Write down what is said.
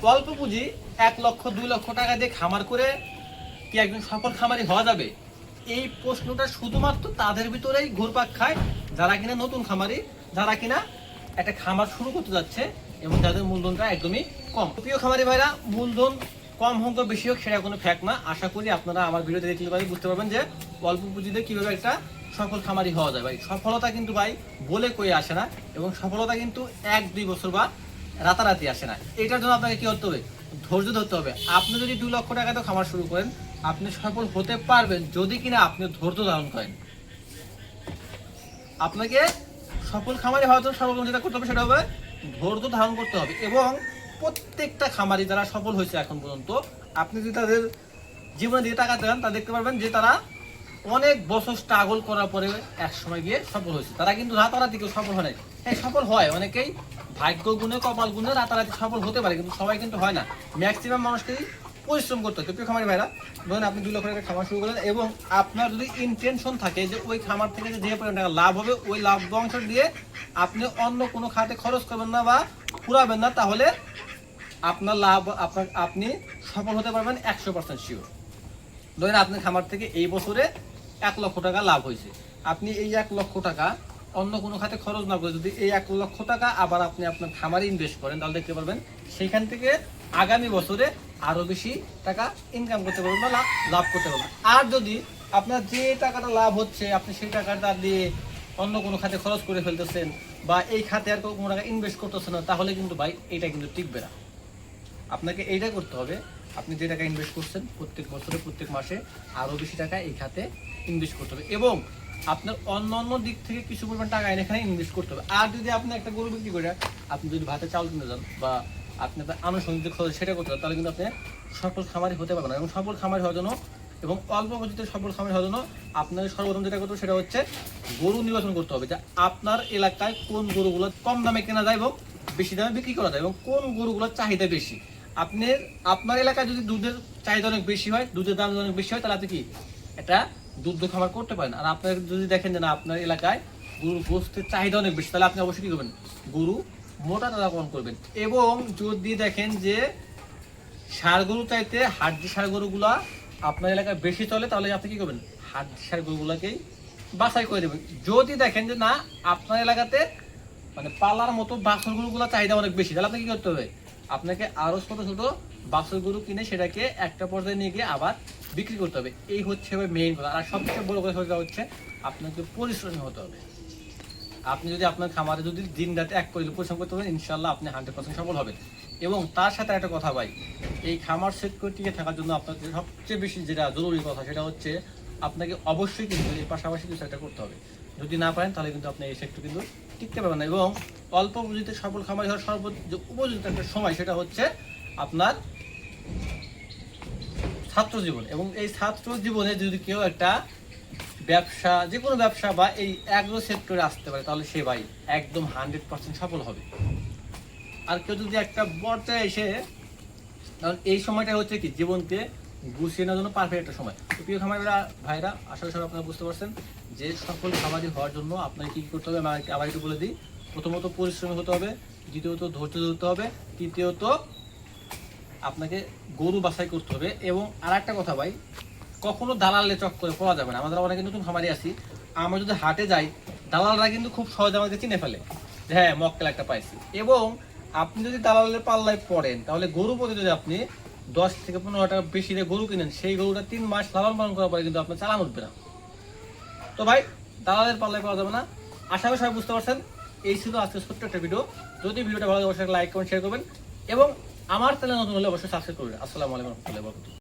অল্প পুঁজি 1 লক্ষ 2 লক্ষ টাকা দিয়ে খামার করে কি একজন সফল খামারি হওয়া যাবে? এই প্রশ্নটা শুধুমাত্র তাদের ভিতরেই ঘুরপাক খায় যারা কিনা নতুন খামারি, যারা কিনা একটা খামার শুরু করতে যাচ্ছে এবং যাদের মূলধনটা একদমই কম। প্রিয় খামারি ভাইরা, মূলধন কম হোক বা বেশি হোক সেটা কোনো ফ্যাক্ট না। আশা করি আপনারা আমার ভিডিওতে দেখলে ভাই বুঝতে পারবেন যে অল্প পুঁজিতে কিভাবে একটা সফল খামারি হওয়া যায়। ভাই সফলতা কিন্তু ভাই বলে কই আসে না, এবং সফলতা কিন্তু 1-2 বছর বা রাতারাতি আসে না। এটার জন্য আপনাকে কি করতে হবে? ধৈর্য ধরতে হবে। আপনি যদি 2 লক্ষ টাকাতে খামার শুরু করেন, আপনি সফল হতে পারবেন যদি কিনা আপনি ধৈর্য ধারণ করেন। আপনাকে সফল খামারি হওয়ার জন্য সর্বপ্রথম যেটা করতে হবে সেটা হবে ধৈর্য ধারণ করতে হবে। এবং প্রত্যেকটা খামারি যারা সফল হয়েছে এখন পর্যন্ত, আপনি যদি তাদের জীবনের দিকে তাকাতে যান, তা দেখতে পারবেন যে তারা অনেক বছর স্ট্রাগল করার পরে এক সময় গিয়ে সফল হয়েছে। তারা কিন্তু রাতারাতি কেউ সফল হয় নাই। হ্যাঁ, সফল হয় অনেকেই, ভাগ্য গুণে কপাল গুণে রাতারাতি সফল হতে পারে, কিন্তু সবাই কিন্তু হয় না। ম্যাক্সিমাম মানুষকেই পরিশ্রম করতে হয়। প্রিয় খামারি ভাইরা, ধরেন আপনি 2 লক্ষ টাকা খামার শুরু করলেন এবং আপনার যদি ইন্টেনশন থাকে যে ওই খামার থেকে যে পরিমাণ টাকা লাভ হবে ওই লাভ অংশ দিয়ে আপনি অন্য কোনো খাতে খরচ করবেন না বা পুরাবেন না, তাহলে আপনার লাভ আপনি সফল হতে পারবেন 100% শিওর। ধরেন আপনার খামার থেকে এই বছরে 1 লক্ষ টাকা লাভ হয়েছে, আপনি এই 1 লক্ষ টাকা অন্য কোনো খাতে খরচ না করে যদি এই 1 লক্ষ টাকা আবার আপনি আপনার খামারে ইনভেস্ট করেন, তাহলে দেখতে পারবেন সেখান থেকে আগামী বছরে আরো বেশি টাকা ইনকাম করতে পারবেন বা লাভ করতে পারবেন। আর যদি আপনার যে টাকাটা লাভ হচ্ছে আপনি সেই টাকাটা দিয়ে অন্য কোনো খাতে খরচ করে ফেলতেছেন বা এই খাতে আর কোনো টাকা ইনভেস্ট করতেছেন না, তাহলে কিন্তু ভাই এটা কিন্তু টিকবে না। আপনাকে এইটা করতে হবে, আপনি যে টাকা ইনভেস্ট করছেন প্রত্যেক বছরে প্রত্যেক মাসে আরো বেশি টাকা এই খাতে ইনভেস্ট করতে হবে এবং আপনার অন্য দিক থেকে কিছু পরিমাণ টাকা এখানে ইনভেস্ট করতে হবে। আর যদি আপনি একটা গরু বিক্রি করে আপনি যদি ভাতে চাউল কিনে যান বা আপনি আনুষঙ্গিক যে খরচ সেটা করতে হবে, তাহলে কিন্তু আপনি সফল খামারি হতে পারবেন না। এবং সফল খামারি হওয়ার জন্য এবং অল্প পুঁজিতে সফল খামারি হওয়ার জন্য আপনার সর্বপ্রথম যেটা করতে হবে সেটা হচ্ছে গরু নির্বাচন করতে হবে, যে আপনার এলাকায় কোন গরুগুলো কম দামে কেনা যায় এবং বেশি দামে বিক্রি করা যায় এবং কোন গরুগুলোর চাহিদা বেশি। আপনার এলাকায় যদি দুধের চাহিদা অনেক বেশি হয়, দুধের দাম অনেক বেশি হয়, তাহলে আপনি কি এটা দুধ খামার করতে পারেন। আর আপনার যদি দেখেন যে না আপনার এলাকায় গরুর গোস্তের চাহিদা অনেক বেশি, তাহলে আপনি অবশ্যই কি করবেন? গরু মোটা তাজা পালন করবেন। এবং যদি দেখেন যে ষাঁড় গরু চাইতে হাড্ডি ষাঁড় গরুগুলা আপনার এলাকায় বেশি চলে, তাহলে আপনি কি করবেন? হাড্ডি ষাঁড় গরুগুলাকেই বাছাই করে দেবেন। যদি দেখেন যে না আপনার এলাকাতে মানে পালার মতো বাছুর গরুগুলা চাহিদা অনেক বেশি, তাহলে আপনাকে কি করতে হবে? আপনাকে আরো ছোট ছোট বাছুর গরু কিনে সেটাকে একটা পর্যায়ে নিয়ে গিয়ে আবার বিক্রি করতে হবে। এই হচ্ছে মেইন কথা। আর সবচেয়ে বড় কথা হচ্ছে আপনাকে পরিশ্রমী হতে হবে। আপনি যদি আপনার খামারে যদি দিন রাতে এক করে পরিশ্রম করতে পারেন, ইনশাল্লাহ আপনি 100% সফল হবেন। এবং তার সাথে একটা কথা ভাই, এই খামার সেক্টর টিকে থাকার জন্য আপনার সবচেয়ে বেশি যেটা জরুরি কথা সেটা হচ্ছে আপনাকে অবশ্যই কিন্তু এর পাশাপাশি কিছু একটা করতে হবে। যদি না পারেন তাহলে কিন্তু আপনি এই সেক্টর কিন্তু টিকতে পারবেন না। এবং অল্প পুঁজিতে সফল খামারি হওয়ার সর্বোচ্চ উপযুক্ত একটা সময় সেটা হচ্ছে আপনার ছাত্র জীবন। এবং এই ছাত্র জীবনে যদি কেউ একটা ব্যবসা, যে কোনো ব্যবসা বা এই অ্যাগ্রো সেক্টরে আসতে পারে, তাহলে সে ভাই একদম 100% সফল হবে। আর কেউ যদি একটা পর্যায়ে এসে, কারণ এই সময়টা হচ্ছে কি জীবনকে গুছিয়ে নেওয়ার জন্য পারফেক্ট একটা সময়। তো প্রিয় খামারিরা ভাইরা, আশা করি আপনারা বুঝতে পারছেন যে সফল খামারি হওয়ার জন্য আপনাকে কি করতে হবে। আমি আবার একটু বলে দিই, প্রথমত পরিশ্রমী হতে হবে, দ্বিতীয়ত ধৈর্য ধরতে হবে, তৃতীয়ত আপনাকে গরু বাছাই করতে হবে। এবং আর একটা কথা ভাই, কখনো দালালে চক্করে পড়া যাবে না। আমাদের অনেকে নতুন খামারি আছি, আমরা যদি হাটে যাই দালালরা কিন্তু খুব সহজে আমাকে চিনে ফেলে যে হ্যাঁ মক্কেল একটা পাইছি। এবং আপনি যদি দালালের পাল্লায় পড়েন, তাহলে গরু প্রতি যদি আপনি 10 থেকে 15 টাকা বেশি দিয়ে গরু কিনেন, সেই গরুটা 3 মাস লালন পালন করার পরে কিন্তু আপনার চালান উঠবে না। তো ভাই দালালের পাল্লায় পাওয়া যাবে না। আশা করি সবাই বুঝতে পারছেন। এই ছিল আজকে ছোট্ট একটা ভিডিও। যদি ভিডিওটা ভালো লাগে অবশ্যই লাইক কমেন্ট শেয়ার করবেন এবং আমার চ্যানেল নতুন হলে অবশ্যই সাবস্ক্রাইব করবেন। আসসালামু আলাইকুম ওয়া রাহমাতুল্লাহি ওয়া বারাকাতুহু।